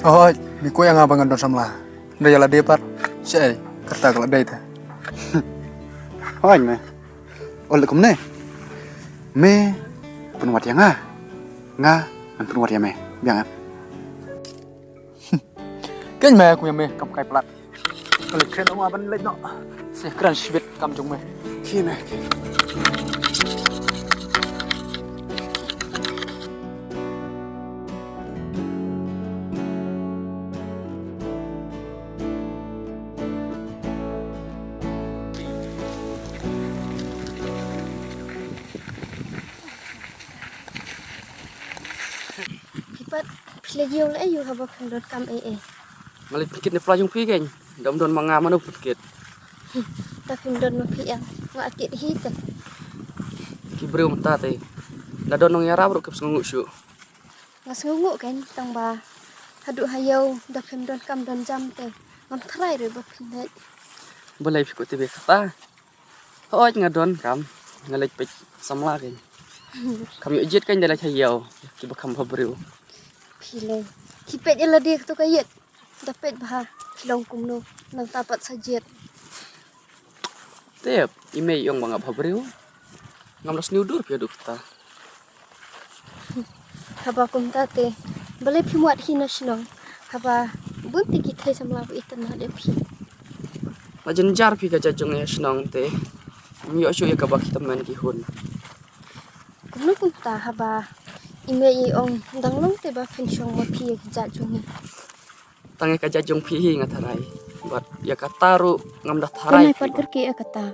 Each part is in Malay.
Oh, biku yang abang ngandon samla. Nda yala depar. Syai, kerta kalau dai ta. Ôi mẹ, ôi cũng nè, mẹ, phần vật yang nga, anh phần vật yang mẹ, biang em. Kenya me aku yang me kam kai plat. Kalau keren oma ban lej no. Se keren shibit kam jung me. Khi này, Pipat pilih le ayu haba pendot kam Ngalit pikit ni pelayung pikir, dam-dam mangaman up pikit. ta pendot no pi yang ngakit hita Kibreu mata teh. Nadon nong yara bro keps ngunguk syu. ngas ngunguk kan tang ba hadu hayau da pendot kam don jam te ngam thrai re ba pinai Balai pikut tebe kata. Oj ngadon kam ngalit pik samla kan. Kam yu jet kan dalam hayau. Kiba kam habreu. pilih kipet ela dia tu kayet dapat bah kilong kumno nang tapat sajet Tep, ime yung mga habreu. Ngamlas niudur pi aduk ta. haba kum tate balai pi muat hina sinong haba bunti kita samla bu itan na de pi Lajan jar pi ka jajong ya senang teh. Miyo syu ya kabak teman kihun. kumno kum ta haba ime i ong danglong te ba pensiong ma pi ja jungi Tangi ka jajong pi ngatarai. Bat ya kataru ngam dah tarai. Kunai pat kerki kata.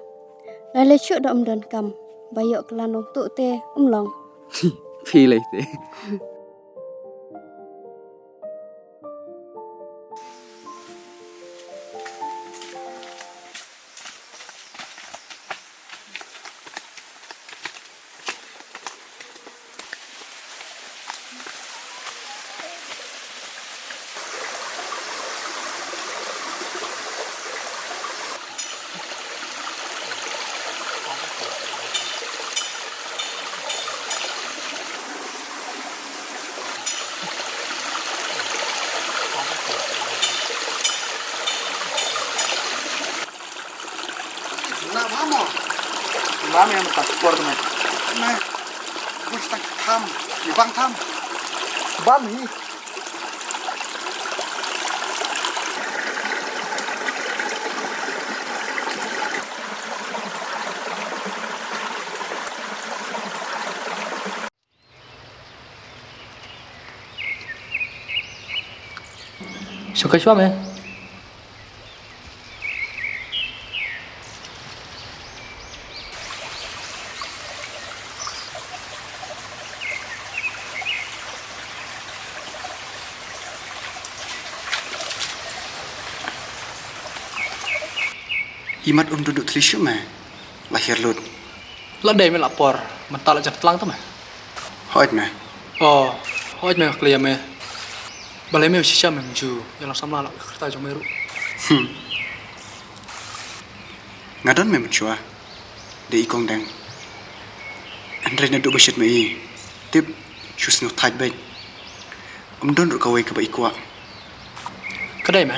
Lale syuk da umdan kam. Bayok kelanong tu te umlong. Pi leh teh. nào vamos, Mami yang tak sport me. nè, bus tak tham, di bang tham, Bam hi. Suka suami. imat duduk telisyu mẹ, lahir lut, La dai me lapor. Mental aja telang tu me. hỏi mẹ, Oh, hoj me klia me. Balai me shisha me mju. Yang samla la kerta jung meru. ngadon mẹ chua, để ikong deng, andre na duduk besit mẹ, tip, chus nu tight bag, don ruk kawai kaba ikwa, Kedai me.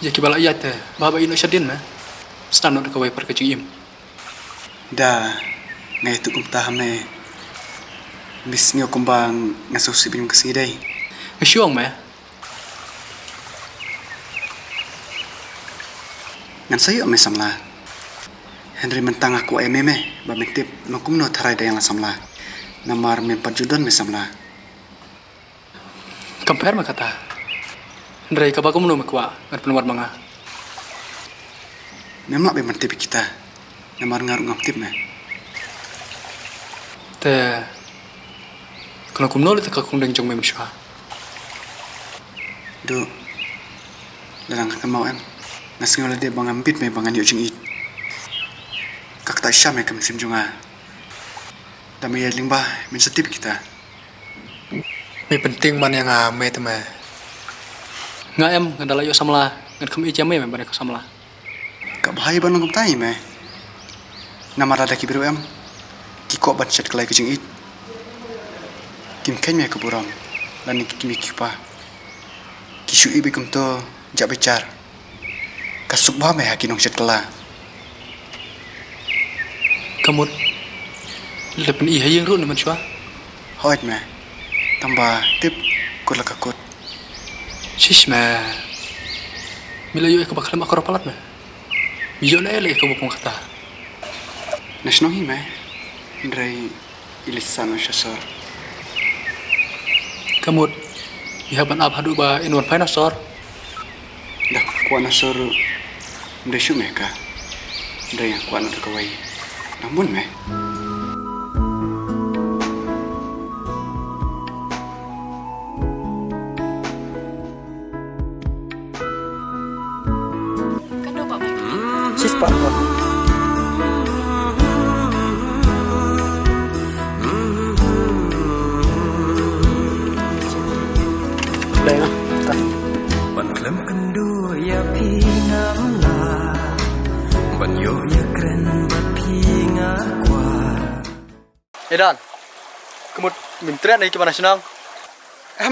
Ya kibala iya te. Baba ino syadin me. Standar kawai par kecing im. da, ngay tu kum taham mẹ, mis ngio kumbang ngasuh sibin kesini deh, Syuang me. ngan sayo mẹ samla, Henry mentang aku mẹ, ba mentip nokum no tarai deh yang samla, namar mẹ pajudon mẹ samla, Compare me kata. Ndrai ka bakum no me kwa. Ngat penuat manga. memang be mentip kita, namar ngaruk ngaptip mẹ. Te. Kalau kum nol te ka kum deng jong me msha. Do, dalang kan mau em, ngasih dia bang ambit me bangan yuk jeng it, kak tak syam me kam sim junga, dami ya limbah men setip kita, Me penting man yang me te me. Nga em ngandala yo samla. Ngat kum ija me bane ko samla. kak bahaya ban ngom tai me, namar ada kibiru em, kikok ban chat kelai ke jeng it, kim ken me ke burang, dan kimi kipa kisu ibi kumto jak becar kasuk ba me hakinong setelah Kamut lepen iya yang run man chua. hoit me tambah tip kut lakakut Shish ma. Mila yo ikut bakal makro palat ma. Bijo na ele ikut bukong kata. nasnohi me ndrai ilisan syasor Kamut ihaban ab hadu ba inwan painasor. dah kuat nasor ndai syu me ka ndai yang kuat nak kawai namun me Sis pak. Baik. บันเคลมกันด้วยอย่าพี่น้ำลาบันโยอย่าเกรนบัดพี่งากว่า Edan. Kamut mintret ni kemana senang?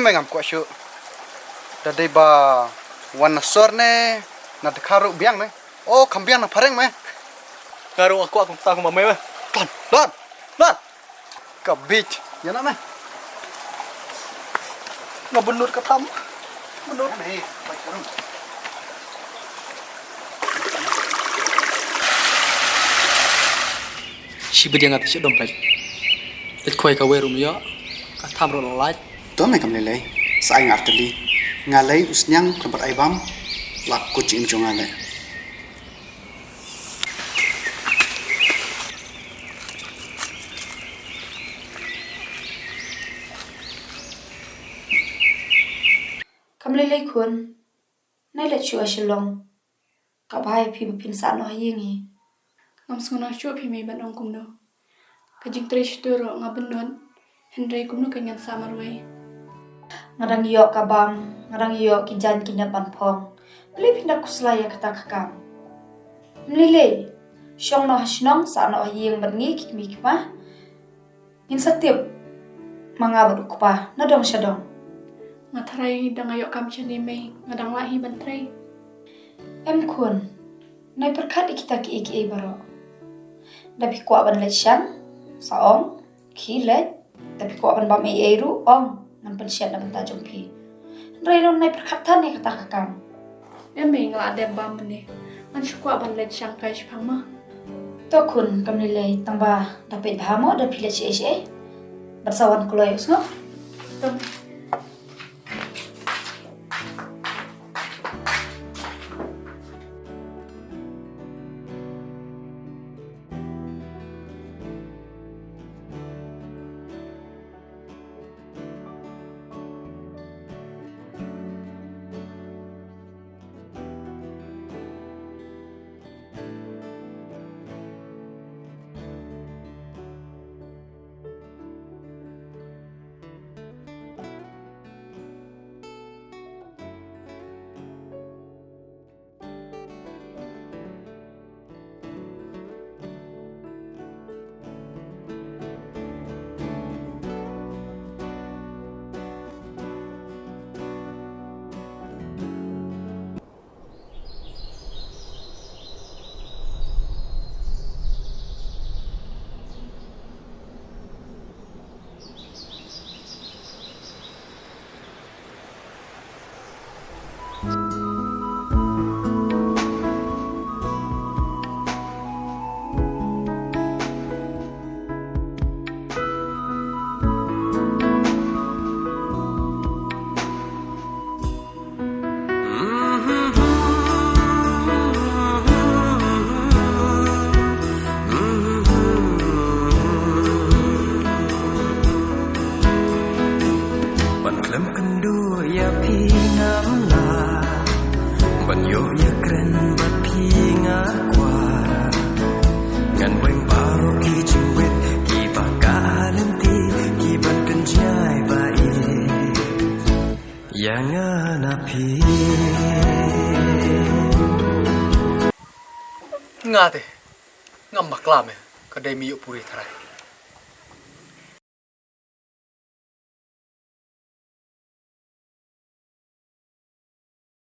me ngam kuat syu dadai ba wan nasor ne na dekharu biang me oh kambiang na pareng me Ngaruh aku tak mamai ma. Don ka beach ya na me Ngabenut katam. menurut me baik kurang Si bedi ngata si dompet. Let koi ka werum yo. Ka tham ro laj. to me kam lelai sai ngarteli ngalai usnyang kebat aibam lak kucing jongale Kamlelai kun nai la chua shilong ka bai phi phin sa no yingi Ngam sungna chu phi me ban ong kum no. Ka jing tre storo nga benun. Hendrai kum no kanyan samarwai. ngadang yo ka bam ngadang yo ki jan ki na pan phong ple phin da kuslaya kata kakam mlele shong no hashnong sa no ying ban ngi ki mi ki pa in satip manga badu pa na dong shadong Nga tharai dang ayo kam chani me. Nga dang lahi ban trai. em kun nai perkhat ikita ki iki baro dapi kwa ban le shang sa ong ki le dapi kwa ban bam e ru ong ngan pen siat na banta jompi rai non nai perkhat than ne kata kakam Em me ngla de bam ne. Ngan shukwa ban let shang kai shpang ma. to kun kam le tangba dapi bhamo dapi le che bersawan kuloy usno Tam. Nga te. Ngam maklam ya. Kadai miyo puri tharai.